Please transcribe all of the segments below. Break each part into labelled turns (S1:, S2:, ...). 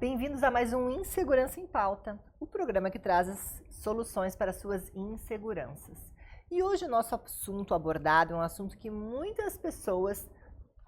S1: Bem-vindos a mais um Insegurança em Pauta, o programa que traz as soluções para suas inseguranças. E hoje o nosso assunto abordado é um assunto que muitas pessoas,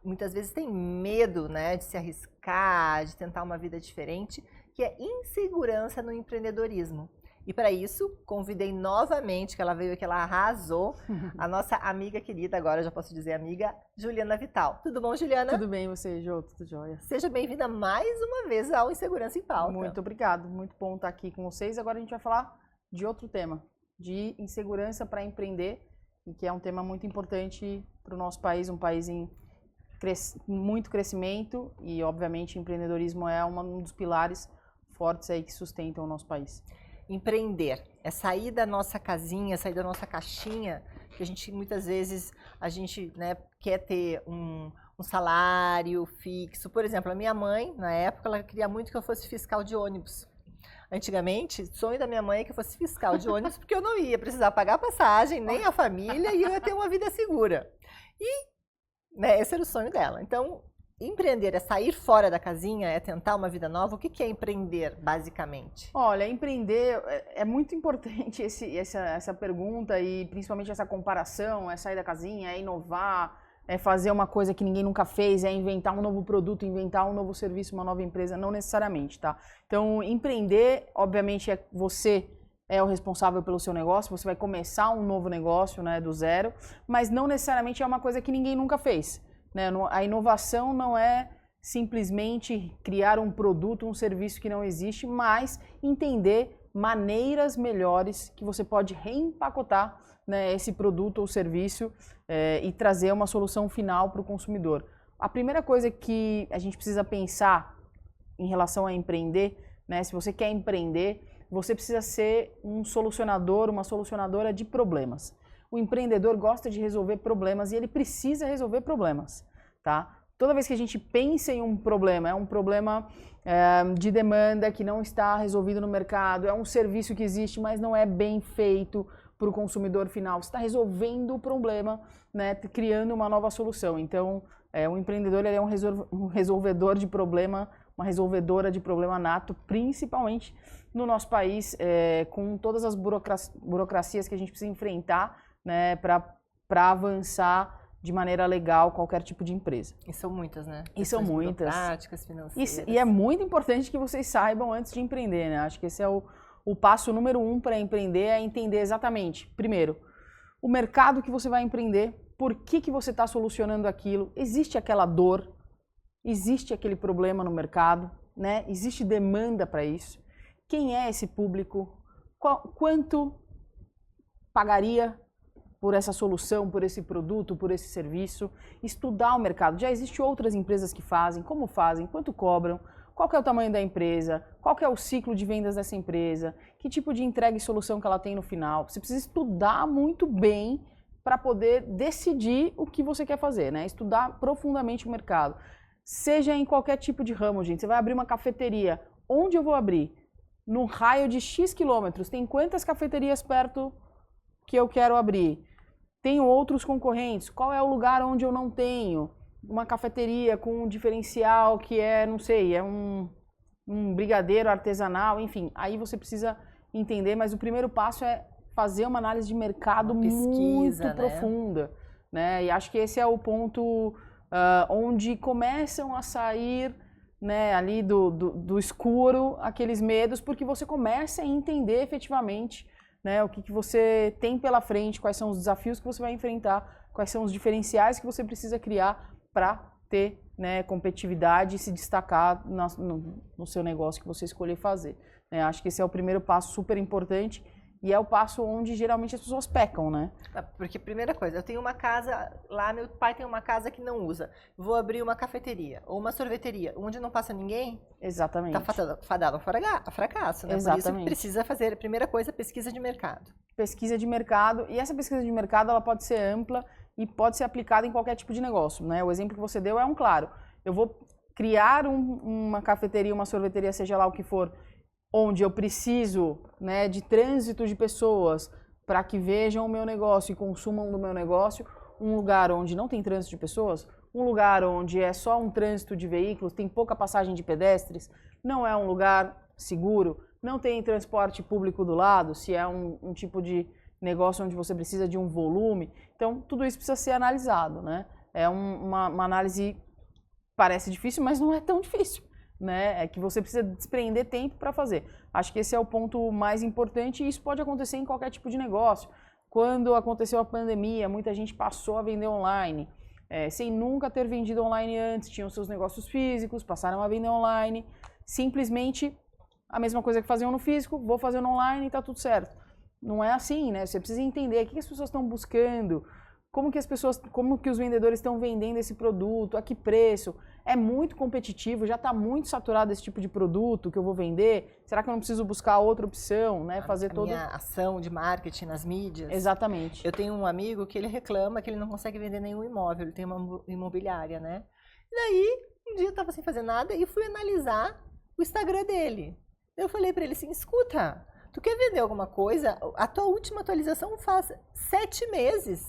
S1: muitas vezes têm medo, né, de se arriscar, de tentar uma vida diferente, que é insegurança no empreendedorismo. E para isso, convidei novamente, que ela veio aqui, ela arrasou, a nossa amiga querida, agora já posso dizer amiga, Juliana Vital. Tudo bom, Juliana?
S2: Tudo bem, você, Jô? Tudo jóia?
S1: Seja bem-vinda mais uma vez ao Insegurança em Pauta.
S2: Muito obrigado, muito bom estar aqui com vocês. Agora a gente vai falar de outro tema, de insegurança para empreender, e que é um tema muito importante para o nosso país, um país em muito crescimento e, obviamente, empreendedorismo é um dos pilares fortes aí que sustentam o nosso país.
S1: Empreender é sair da nossa casinha, sair da nossa caixinha, que a gente muitas vezes né, quer ter um salário fixo. Por exemplo, a minha mãe, na época, ela queria muito que eu fosse fiscal de ônibus. Antigamente, o sonho da minha mãe é que eu fosse fiscal de ônibus, porque eu não ia precisar pagar passagem, nem a família, e eu ia ter uma vida segura. E né, esse era o sonho dela. Então, empreender é sair fora da casinha, é tentar uma vida nova. O que é empreender, basicamente?
S2: Olha, empreender é muito importante essa pergunta e principalmente essa comparação, é sair da casinha, é inovar, é fazer uma coisa que ninguém nunca fez, é inventar um novo produto, inventar um novo serviço, uma nova empresa, não necessariamente, tá? Então, empreender, obviamente, você é o responsável pelo seu negócio, você vai começar um novo negócio, né, do zero, mas não necessariamente é uma coisa que ninguém nunca fez. Né? A inovação não é simplesmente criar um produto, um serviço que não existe, mas entender maneiras melhores que você pode reempacotar, né, esse produto ou serviço e trazer uma solução final para o consumidor. A primeira coisa que a gente precisa pensar em relação a empreender, né, se você quer empreender, você precisa ser um solucionador, uma solucionadora de problemas. O empreendedor gosta de resolver problemas e ele precisa resolver problemas, tá? Toda vez que a gente pensa em um problema, é um problema de demanda que não está resolvido no mercado, é um serviço que existe, mas não é bem feito para o consumidor final. Você está resolvendo o problema, né, criando uma nova solução. Então, o empreendedor ele é um resolvedor de problema, uma resolvedora de problema nato, principalmente no nosso país, com todas as burocracias que a gente precisa enfrentar, né, para avançar de maneira legal qualquer tipo de empresa.
S1: E são muitas, né?
S2: E são muitas.
S1: Práticas, financeiras.
S2: E é muito importante que vocês saibam antes de empreender, né? Acho que esse é o passo número 1 para empreender, é entender exatamente, primeiro, o mercado que você vai empreender, por que você está solucionando aquilo, existe aquela dor, existe aquele problema no mercado, né? Existe demanda para isso, quem é esse público, quanto pagaria por essa solução, por esse produto, por esse serviço, estudar o mercado. Já existem outras empresas que fazem, como fazem, quanto cobram, qual que é o tamanho da empresa, qual que é o ciclo de vendas dessa empresa, que tipo de entrega e solução que ela tem no final. Você precisa estudar muito bem para poder decidir o que você quer fazer, né? Estudar profundamente o mercado. Seja em qualquer tipo de ramo, gente. Você vai abrir uma cafeteria. Onde eu vou abrir? Num raio de X quilômetros. Tem quantas cafeterias perto que eu quero abrir? Tenho outros concorrentes, qual é o lugar onde eu não tenho? Uma cafeteria com um diferencial que não sei, é um brigadeiro artesanal, enfim. Aí você precisa entender, mas o primeiro passo é fazer uma análise de mercado muito profunda, né? E acho que esse é o ponto onde começam a sair, né, ali do escuro aqueles medos, porque você começa a entender efetivamente, né, o que você tem pela frente, quais são os desafios que você vai enfrentar, quais são os diferenciais que você precisa criar para ter, né, competitividade e se destacar no seu negócio que você escolher fazer. Acho que esse é o primeiro passo super importante e é o passo onde geralmente as pessoas pecam, né?
S1: Porque, primeira coisa, eu tenho uma casa, lá meu pai tem uma casa que não usa. Vou abrir uma cafeteria ou uma sorveteria, onde não passa ninguém.
S2: Exatamente.
S1: Está fadado a fracasso, né?
S2: Exatamente.
S1: Por isso precisa fazer, a primeira coisa, pesquisa de mercado.
S2: Pesquisa de mercado, e essa pesquisa de mercado ela pode ser ampla e pode ser aplicada em qualquer tipo de negócio, né? O exemplo que você deu é claro. Eu vou criar uma cafeteria, uma sorveteria, seja lá o que for, onde eu preciso, né, de trânsito de pessoas para que vejam o meu negócio e consumam do meu negócio, um lugar onde não tem trânsito de pessoas, um lugar onde é só um trânsito de veículos, tem pouca passagem de pedestres, não é um lugar seguro, não tem transporte público do lado, se é um tipo de negócio onde você precisa de um volume. Então, tudo isso precisa ser analisado, né? É uma análise, parece difícil, mas não é tão difícil, né? É que você precisa desprender tempo para fazer. Acho que esse é o ponto mais importante e isso pode acontecer em qualquer tipo de negócio. Quando aconteceu a pandemia, muita gente passou a vender online, sem nunca ter vendido online antes, tinham seus negócios físicos, passaram a vender online, simplesmente a mesma coisa que faziam no físico, vou fazer no online e tá tudo certo. Não é assim, né? Você precisa entender o que as pessoas estão buscando, como que os vendedores estão vendendo esse produto, a que preço. É muito competitivo, já está muito saturado esse tipo de produto que eu vou vender. Será que eu não preciso buscar outra opção, né?
S1: Minha ação de marketing nas mídias.
S2: Exatamente.
S1: Eu tenho um amigo que ele reclama que ele não consegue vender nenhum imóvel, ele tem uma imobiliária, né? E daí, um dia eu estava sem fazer nada e fui analisar o Instagram dele. Eu falei para ele assim, escuta, tu quer vender alguma coisa? A tua última atualização faz 7 meses.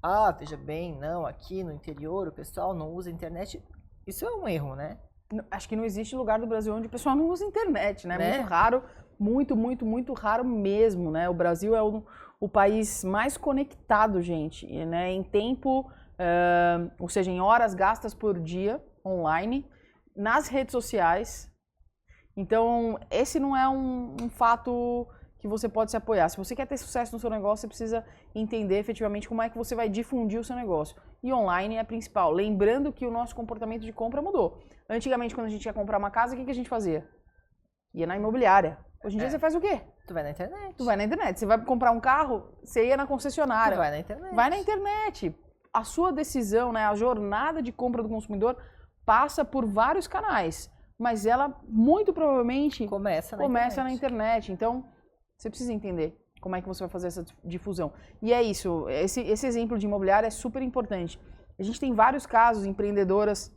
S1: Ah, veja bem, não, aqui no interior o pessoal não usa internet. Isso é um erro, né?
S2: Acho que não existe lugar do Brasil onde o pessoal não usa internet, né? Muito raro, muito raro mesmo, né? O Brasil é o país mais conectado, gente, né? Em tempo, ou seja, em horas gastas por dia online, nas redes sociais. Então, esse não é um fato que você pode se apoiar. Se você quer ter sucesso no seu negócio, você precisa entender efetivamente como é que você vai difundir o seu negócio. E online é a principal. Lembrando que o nosso comportamento de compra mudou. Antigamente, quando a gente ia comprar uma casa, o que a gente fazia? Ia na imobiliária. Hoje em dia você faz o quê?
S1: Tu vai na internet.
S2: Tu vai na internet. Você vai comprar um carro, você ia na concessionária.
S1: Tu vai na internet.
S2: Vai na internet. A sua decisão, né, a jornada de compra do consumidor passa por vários canais. Mas ela, muito provavelmente, começa na internet. Então, você precisa entender como é que você vai fazer essa difusão. E é isso, esse exemplo de imobiliária é super importante. A gente tem vários casos, empreendedoras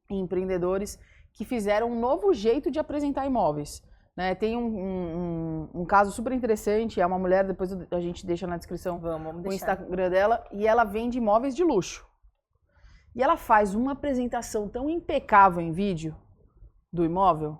S2: e empreendedores, que fizeram um novo jeito de apresentar imóveis. Né? Tem um caso super interessante, é uma mulher, depois a gente deixa na descrição o Instagram dela, e ela vende imóveis de luxo. E ela faz uma apresentação tão impecável em vídeo do imóvel.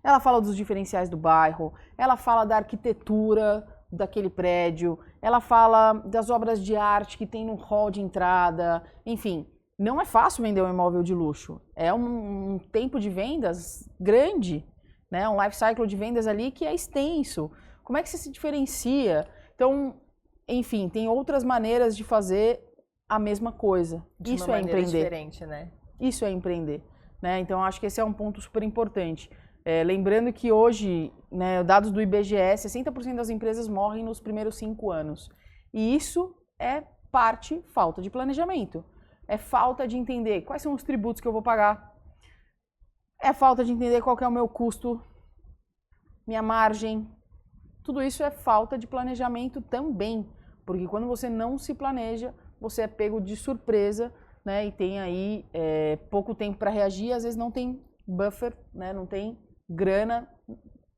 S2: Ela fala dos diferenciais do bairro, ela fala da arquitetura daquele prédio, ela fala das obras de arte que tem no hall de entrada, enfim, não é fácil vender um imóvel de luxo. É um tempo de vendas grande, né? Um life cycle de vendas ali que é extenso. Como é que você se diferencia? Então, enfim, tem outras maneiras de fazer a mesma coisa. Isso é empreender.
S1: Diferente, né?
S2: Isso é empreender. Né? Então, acho que esse é um ponto super importante. Lembrando que hoje, né, dados do IBGE, 60% das empresas morrem nos primeiros 5 anos. E isso é falta de planejamento. É falta de entender quais são os tributos que eu vou pagar. É falta de entender qual que é o meu custo, minha margem. Tudo isso é falta de planejamento também. Porque quando você não se planeja, você é pego de surpresa, né, e tem aí pouco tempo para reagir, às vezes não tem buffer, né, não tem grana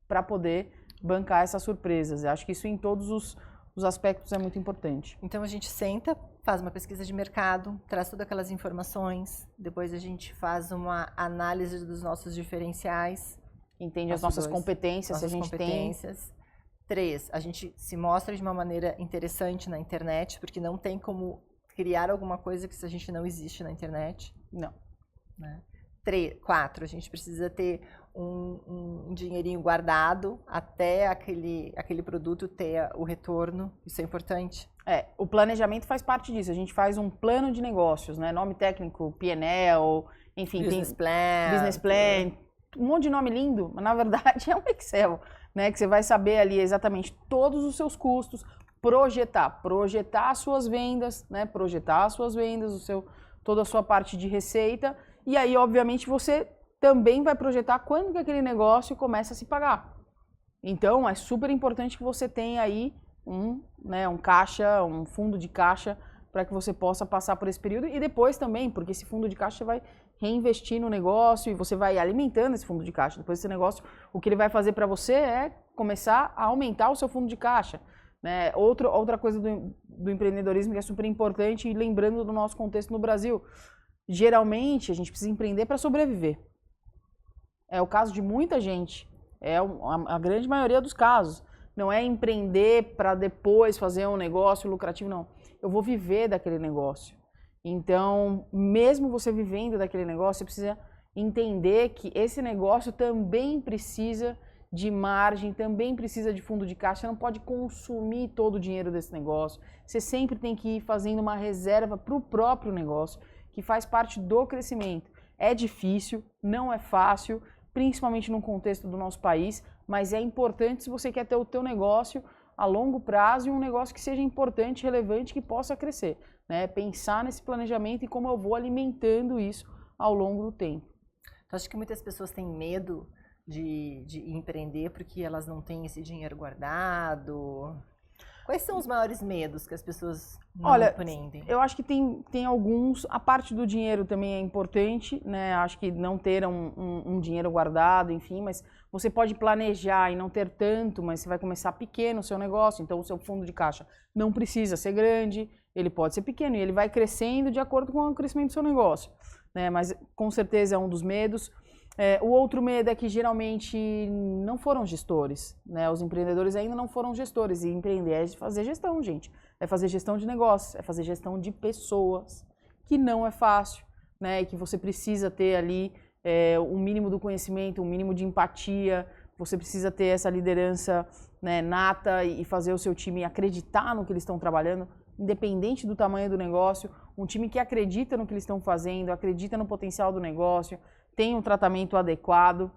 S2: para poder bancar essas surpresas. Eu acho que isso em todos os aspectos é muito importante.
S1: Então a gente senta, faz uma pesquisa de mercado, traz todas aquelas informações, depois a gente faz uma análise dos nossos diferenciais.
S2: Entende as nossas competências, se a gente tem.
S1: 3, a gente se mostra de uma maneira interessante na internet, porque não tem como criar alguma coisa que a gente não existe na internet.
S2: Não.
S1: Né? 4, a gente precisa ter um dinheirinho guardado até aquele produto ter o retorno. Isso é importante.
S2: O planejamento faz parte disso. A gente faz um plano de negócios, né? Nome técnico, P&L, enfim.
S1: Business
S2: plan, um monte de nome lindo, mas na verdade é um Excel, né? Que você vai saber ali exatamente todos os seus custos, projetar as suas vendas, né? Projetar as suas vendas, toda a sua parte de receita. E aí, obviamente, você também vai projetar quando que aquele negócio começa a se pagar. Então, é super importante que você tenha aí um caixa, um fundo de caixa para que você possa passar por esse período e depois também, porque esse fundo de caixa vai reinvestir no negócio e você vai alimentando esse fundo de caixa. Depois esse negócio, o que ele vai fazer para você é começar a aumentar o seu fundo de caixa. Né? Outra coisa do empreendedorismo que é super importante, e lembrando do nosso contexto no Brasil, geralmente a gente precisa empreender para sobreviver. É o caso de muita gente. É a grande maioria dos casos. Não é empreender para depois fazer um negócio lucrativo, não. Eu vou viver daquele negócio. Então, mesmo você vivendo daquele negócio, você precisa entender que esse negócio também precisa de margem, também precisa de fundo de caixa. Você não pode consumir todo o dinheiro desse negócio. Você sempre tem que ir fazendo uma reserva para o próprio negócio, que faz parte do crescimento. É difícil, não é fácil, principalmente no contexto do nosso país, mas é importante se você quer ter o teu negócio a longo prazo e um negócio que seja importante, relevante, que possa crescer. Né? Pensar nesse planejamento e como eu vou alimentando isso ao longo do tempo.
S1: Então, acho que muitas pessoas têm medo de empreender porque elas não têm esse dinheiro guardado. Quais são os maiores medos que as pessoas não empreendem?
S2: Eu acho que tem alguns. A parte do dinheiro também é importante, né? Acho que não ter um dinheiro guardado, enfim, mas você pode planejar e não ter tanto, mas você vai começar pequeno o seu negócio, então o seu fundo de caixa não precisa ser grande, ele pode ser pequeno e ele vai crescendo de acordo com o crescimento do seu negócio, né? Mas com certeza é um dos medos. O outro medo é que geralmente não foram gestores, né? Os empreendedores ainda não foram gestores, e empreender é fazer gestão, gente. É fazer gestão de negócios, é fazer gestão de pessoas, que não é fácil, né? E que você precisa ter ali um mínimo do conhecimento, um mínimo de empatia, você precisa ter essa liderança, né, nata e fazer o seu time acreditar no que eles estão trabalhando, independente do tamanho do negócio, um time que acredita no que eles estão fazendo, acredita no potencial do negócio, tem um tratamento adequado,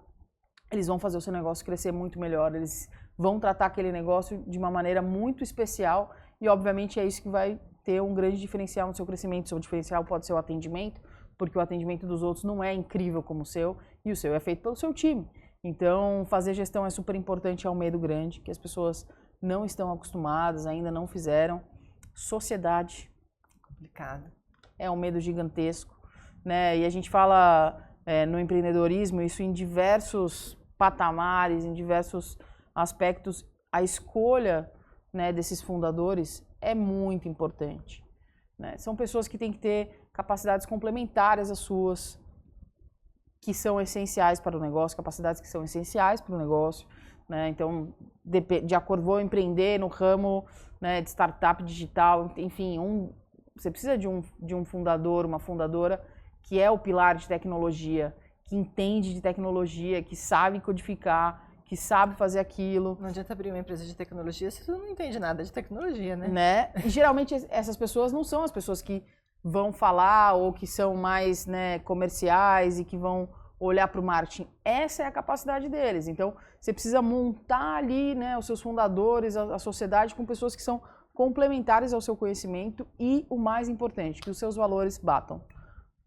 S2: eles vão fazer o seu negócio crescer muito melhor, eles vão tratar aquele negócio de uma maneira muito especial e, obviamente, é isso que vai ter um grande diferencial no seu crescimento. O seu diferencial pode ser o atendimento, porque o atendimento dos outros não é incrível como o seu e o seu é feito pelo seu time. Então, fazer gestão é super importante, é um medo grande, que as pessoas não estão acostumadas, ainda não fizeram. Sociedade.
S1: Complicado.
S2: É um medo gigantesco, né? E a gente fala... no empreendedorismo, isso em diversos patamares, em diversos aspectos, a escolha, né, desses fundadores é muito importante. Né? São pessoas que têm que ter capacidades complementares às suas, que são essenciais para o negócio, capacidades que são essenciais para o negócio. Né? Então, de acordo, vou empreender no ramo, né, de startup digital, enfim, você precisa de um fundador, uma fundadora, que é o pilar de tecnologia, que entende de tecnologia, que sabe codificar, que sabe fazer aquilo.
S1: Não adianta abrir uma empresa de tecnologia se você não entende nada de tecnologia, né?
S2: E geralmente essas pessoas não são as pessoas que vão falar ou que são mais, né, comerciais e que vão olhar para o marketing. Essa é a capacidade deles. Então, você precisa montar ali, né, os seus fundadores, a sociedade com pessoas que são complementares ao seu conhecimento e, o mais importante, que os seus valores batam.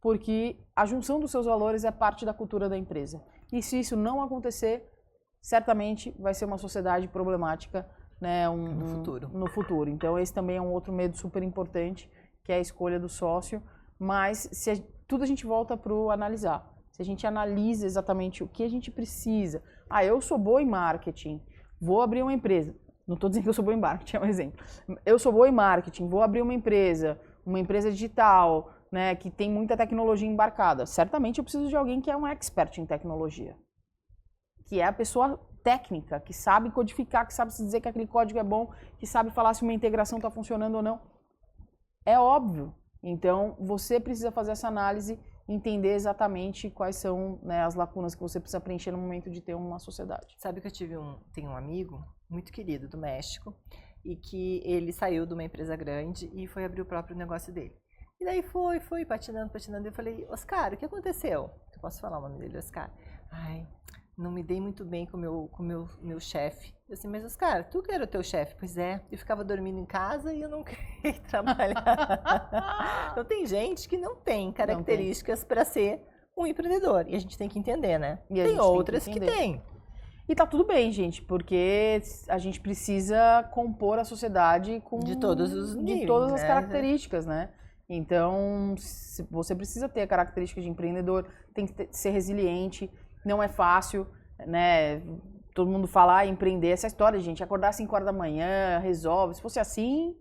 S2: Porque a junção dos seus valores é parte da cultura da empresa. E se isso não acontecer, certamente vai ser uma sociedade problemática, né, no futuro. Então esse também é um outro medo super importante, que é a escolha do sócio. Mas tudo a gente volta para o analisar. Se a gente analisa exatamente o que a gente precisa. Eu sou boa em marketing, vou abrir uma empresa. Não estou dizendo que eu sou boa em marketing, é um exemplo. Eu sou boa em marketing, vou abrir uma empresa digital, né, que tem muita tecnologia embarcada. Certamente eu preciso de alguém que é um expert em tecnologia, que é a pessoa técnica, que sabe codificar, que sabe se dizer que aquele código é bom, que sabe falar se uma integração está funcionando ou não. É óbvio. Então, você precisa fazer essa análise, entender exatamente quais são, né, as lacunas que você precisa preencher no momento de ter uma sociedade.
S1: Sabe que eu tenho um amigo muito querido do México, e que ele saiu de uma empresa grande e foi abrir o próprio negócio dele. E daí foi, patinando. E eu falei, Oscar, o que aconteceu? Eu posso falar o nome dele, Oscar? Não me dei muito bem com o meu chefe. Eu disse, mas Oscar, tu que era o teu chefe? Pois é, eu ficava dormindo em casa e eu não queria trabalhar. Então tem gente que não tem características para ser um empreendedor. E a gente tem que entender, né? E tem outras que tem.
S2: E tá tudo bem, gente, porque a gente precisa compor a sociedade de todos os níveis, de todas as características, né? Então, você precisa ter a característica de empreendedor, tem que ser resiliente, não é fácil, né? Todo mundo fala, empreender, essa história, gente, acordar às 5 horas da manhã, resolve. Se fosse assim,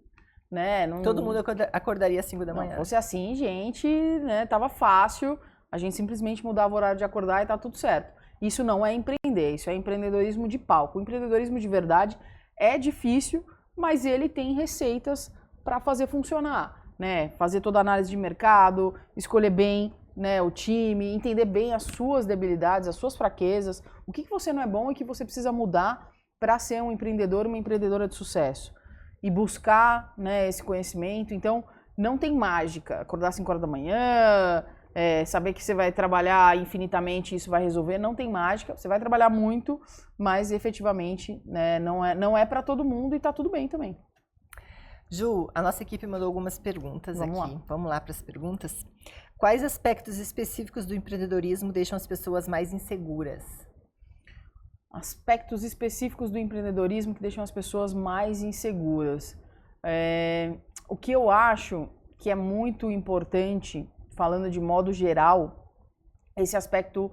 S2: né?
S1: Todo mundo acordaria às 5 da manhã.
S2: Se fosse assim, gente, né? Tava fácil, a gente simplesmente mudava o horário de acordar e tá tudo certo. Isso não é empreender, isso é empreendedorismo de palco. O empreendedorismo de verdade é difícil, mas ele tem receitas para fazer funcionar, né? Fazer toda a análise de mercado, escolher bem, né, o time, entender bem as suas debilidades, as suas fraquezas, o que você não é bom e que você precisa mudar para ser um empreendedor, uma empreendedora de sucesso. E buscar, né, esse conhecimento. Então, não tem mágica. Acordar às 5 horas da manhã, saber que você vai trabalhar infinitamente e isso vai resolver, não tem mágica. Você vai trabalhar muito, mas efetivamente, né, não é para todo mundo e tá tudo bem também.
S1: Ju, a nossa equipe mandou algumas perguntas aqui.
S2: Lá.
S1: Vamos lá para as perguntas. Quais aspectos específicos do empreendedorismo deixam as pessoas mais inseguras?
S2: Aspectos específicos do empreendedorismo que deixam as pessoas mais inseguras. O que eu acho que é muito importante, falando de modo geral, esse aspecto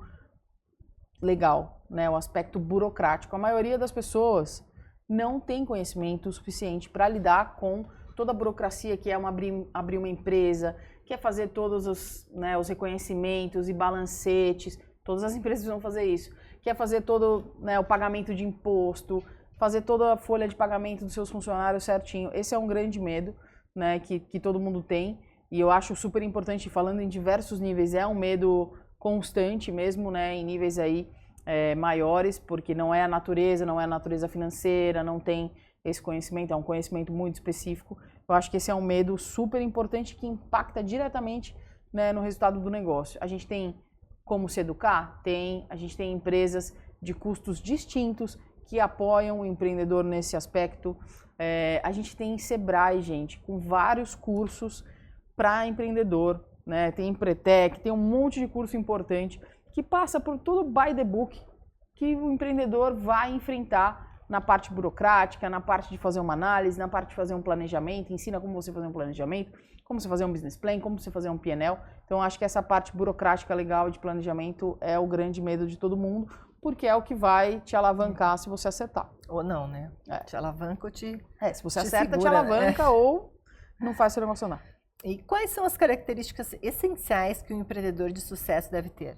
S2: legal, né? O aspecto burocrático. A maioria das pessoas não tem conhecimento suficiente para lidar com toda a burocracia que é abrir uma empresa, que é fazer todos os reconhecimentos e balancetes. Todas as empresas vão fazer isso. Que é fazer todo, né, o pagamento de imposto, fazer toda a folha de pagamento dos seus funcionários certinho. Esse é um grande medo, né, que todo mundo tem. E eu acho super importante, falando em diversos níveis, é um medo constante mesmo, né, em níveis aí maiores, porque não é a natureza financeira, não tem esse conhecimento, é um conhecimento muito específico. Eu acho que esse é um medo super importante que impacta diretamente, né, no resultado do negócio. A gente tem como se educar? A gente tem empresas de custos distintos que apoiam o empreendedor nesse aspecto. A gente tem Sebrae, gente, com vários cursos para empreendedor, né? Tem Empretec, tem um monte de curso importante que passa por todo o by the book que o empreendedor vai enfrentar na parte burocrática, na parte de fazer uma análise, na parte de fazer um planejamento, ensina como você fazer um planejamento, como você fazer um business plan, como você fazer um P&L. Então, acho que essa parte burocrática legal de planejamento é o grande medo de todo mundo, porque é o que vai te alavancar se você acertar.
S1: Ou não, né? Te alavanca ou te
S2: se você acerta,
S1: segura,
S2: te alavanca ou não faz seu negócio funcionar.
S1: E quais são as características essenciais que um empreendedor de sucesso deve ter?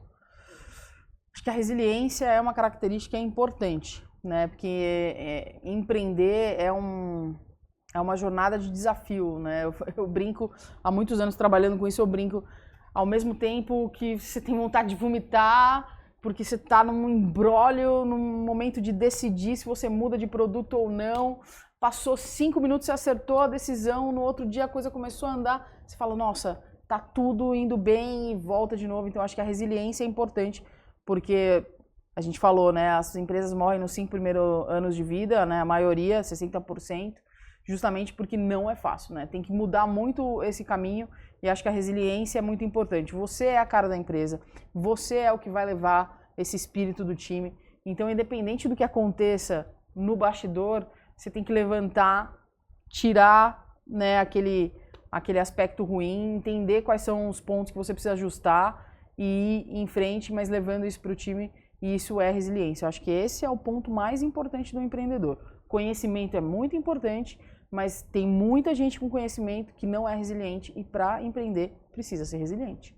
S2: Acho que a resiliência é uma característica importante, né? Porque empreender é uma jornada de desafio, né? Eu brinco, há muitos anos trabalhando com isso, eu brinco, ao mesmo tempo que você tem vontade de vomitar, porque você está num imbróglio, num momento de decidir se você muda de produto ou não, passou 5 minutos, você acertou a decisão, no outro dia a coisa começou a andar, você fala, nossa, tá tudo indo bem e volta de novo. Então, acho que a resiliência é importante, porque a gente falou, né, as empresas morrem nos 5 primeiros anos de vida, né, a maioria, 60%, justamente porque não é fácil, né? Tem que mudar muito esse caminho e acho que a resiliência é muito importante. Você é a cara da empresa, você é o que vai levar esse espírito do time. Então, independente do que aconteça no bastidor, você tem que levantar, tirar, né, aquele aspecto ruim, entender quais são os pontos que você precisa ajustar e ir em frente, mas levando isso para o time, e isso é resiliência. Eu acho que esse é o ponto mais importante do empreendedor. Conhecimento é muito importante, mas tem muita gente com conhecimento que não é resiliente e para empreender precisa ser resiliente.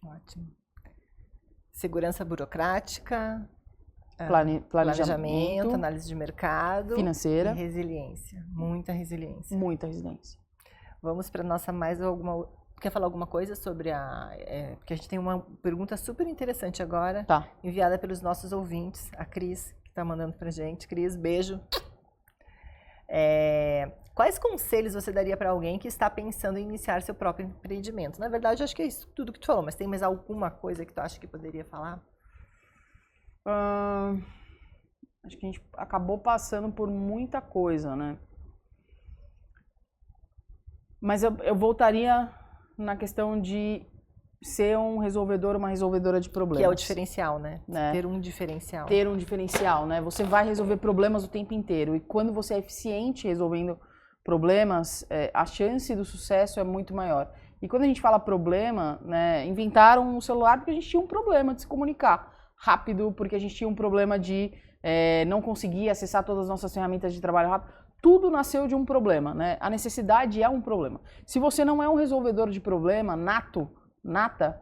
S1: Ótimo. Segurança burocrática,
S2: planejamento,
S1: análise de mercado,
S2: financeira
S1: e resiliência. Muita resiliência.
S2: Muita resiliência.
S1: Vamos para nossa mais alguma... Quer falar alguma coisa sobre porque a gente tem uma pergunta super interessante agora, enviada pelos nossos ouvintes, a Cris, que está mandando para gente. Cris, beijo. Quais conselhos você daria para alguém que está pensando em iniciar seu próprio empreendimento? Na verdade, acho que é isso tudo que tu falou, mas tem mais alguma coisa que tu acha que poderia falar?
S2: Acho que a gente acabou passando por muita coisa, né? Mas eu voltaria na questão de ser um resolvedor, uma resolvedora de problemas.
S1: Que é o diferencial, né? Ter um diferencial.
S2: Ter um diferencial, né? Você vai resolver problemas o tempo inteiro. E quando você é eficiente resolvendo problemas, a chance do sucesso é muito maior. E quando a gente fala problema, né? Inventaram um celular porque a gente tinha um problema de se comunicar rápido, porque a gente tinha um problema de não conseguir acessar todas as nossas ferramentas de trabalho rápido. Tudo nasceu de um problema, né? A necessidade é um problema. Se você não é um resolvedor de problema nata,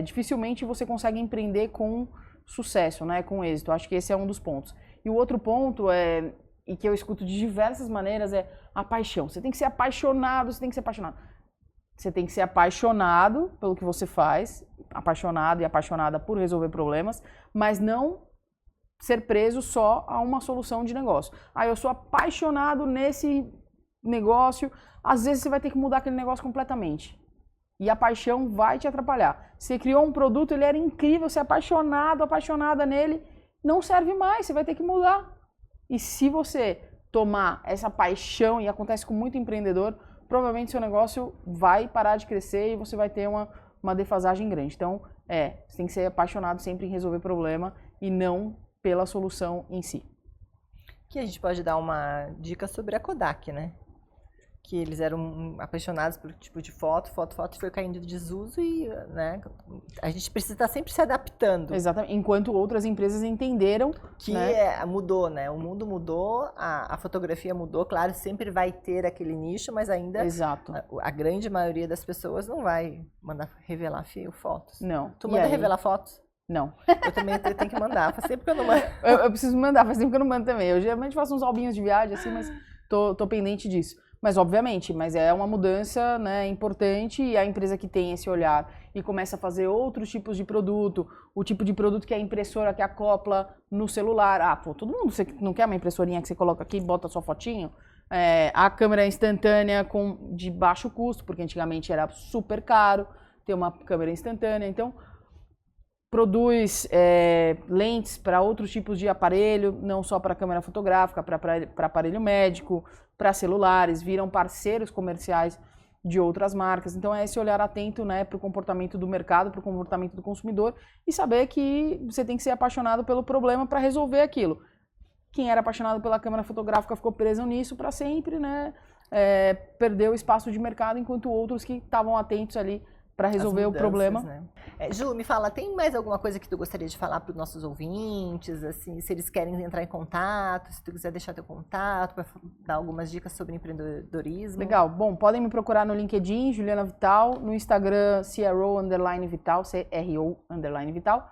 S2: dificilmente você consegue empreender com sucesso, né, com êxito. Acho que esse é um dos pontos. E o outro ponto e que eu escuto de diversas maneiras, é a paixão. Você tem que ser apaixonado, você tem que ser apaixonado. Você tem que ser apaixonado pelo que você faz, apaixonado e apaixonada por resolver problemas, mas não ser preso só a uma solução de negócio. Eu sou apaixonado nesse negócio, às vezes você vai ter que mudar aquele negócio completamente. E a paixão vai te atrapalhar. Você criou um produto, ele era incrível, você é apaixonado, apaixonada nele, não serve mais, você vai ter que mudar. E se você tomar essa paixão, e acontece com muito empreendedor, provavelmente seu negócio vai parar de crescer e você vai ter uma defasagem grande. Então, você tem que ser apaixonado sempre em resolver problema e não pela solução em si.
S1: Que a gente pode dar uma dica sobre a Kodak, né? Que eles eram apaixonados pelo tipo de foto foi caindo de desuso e, né, a gente precisa estar sempre se adaptando.
S2: Exatamente, enquanto outras empresas entenderam
S1: que,
S2: né?
S1: Mudou, né? O mundo mudou, a fotografia mudou, claro, sempre vai ter aquele nicho, mas ainda
S2: Exato.
S1: A grande maioria das pessoas não vai mandar revelar fotos.
S2: Não.
S1: Tu manda revelar fotos?
S2: Não.
S1: Eu também tenho que mandar, faz tempo que eu não mando.
S2: Eu preciso mandar, faz tempo que eu não mando também. Eu geralmente faço uns albinhos de viagem assim, mas tô pendente disso. Mas obviamente, é uma mudança, né, importante, e a empresa que tem esse olhar e começa a fazer outros tipos de produto, o tipo de produto que é a impressora que acopla no celular. Todo mundo você não quer uma impressorinha que você coloca aqui e bota a sua fotinho? A câmera instantânea de baixo custo, porque antigamente era super caro ter uma câmera instantânea. Então, produz lentes para outros tipos de aparelho, não só para câmera fotográfica, para aparelho médico, para celulares, viram parceiros comerciais de outras marcas. Então é esse olhar atento, né, para o comportamento do mercado, para o comportamento do consumidor e saber que você tem que ser apaixonado pelo problema para resolver aquilo. Quem era apaixonado pela câmera fotográfica ficou preso nisso para sempre, né? Perdeu espaço de mercado, enquanto outros que estavam atentos ali para resolver o problema.
S1: Né? Ju, me fala, tem mais alguma coisa que tu gostaria de falar para os nossos ouvintes, assim, se eles querem entrar em contato, se tu quiser deixar teu contato, para dar algumas dicas sobre empreendedorismo?
S2: Legal. Bom, podem me procurar no LinkedIn, Juliana Vital, no Instagram, CRO_Vital, CRO_Vital.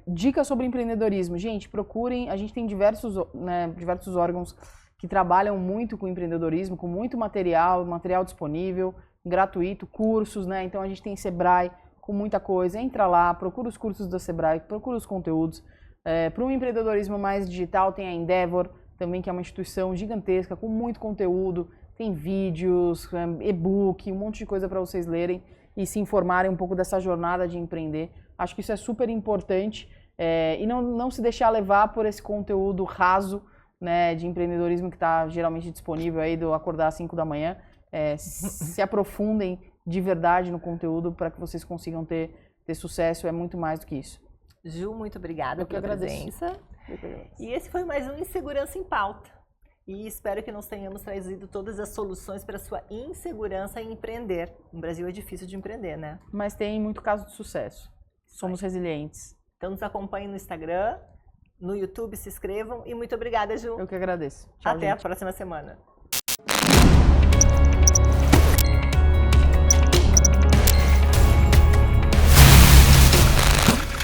S2: Dicas sobre empreendedorismo. Gente, procurem, a gente tem diversos órgãos que trabalham muito com empreendedorismo, com muito material disponível, gratuito, cursos, né? Então a gente tem Sebrae com muita coisa. Entra lá, procura os cursos da Sebrae, procura os conteúdos. Para um empreendedorismo mais digital tem a Endeavor, também, que é uma instituição gigantesca com muito conteúdo. Tem vídeos, e-book, um monte de coisa para vocês lerem e se informarem um pouco dessa jornada de empreender. Acho que isso é super importante e não se deixar levar por esse conteúdo raso, né, de empreendedorismo que está geralmente disponível aí do acordar às 5 da manhã. Se aprofundem de verdade no conteúdo para que vocês consigam ter sucesso, é muito mais do que isso.
S1: Ju, muito obrigada pela presença. E esse foi mais um Insegurança em Pauta. E espero que nós tenhamos trazido todas as soluções para a sua insegurança em empreender. No Brasil é difícil de empreender, né?
S2: Mas tem muito caso de sucesso. Somos resilientes.
S1: Então nos acompanhem no Instagram, no YouTube, se inscrevam e muito obrigada, Ju.
S2: Eu que agradeço. Tchau,
S1: Até
S2: gente.
S1: a próxima semana.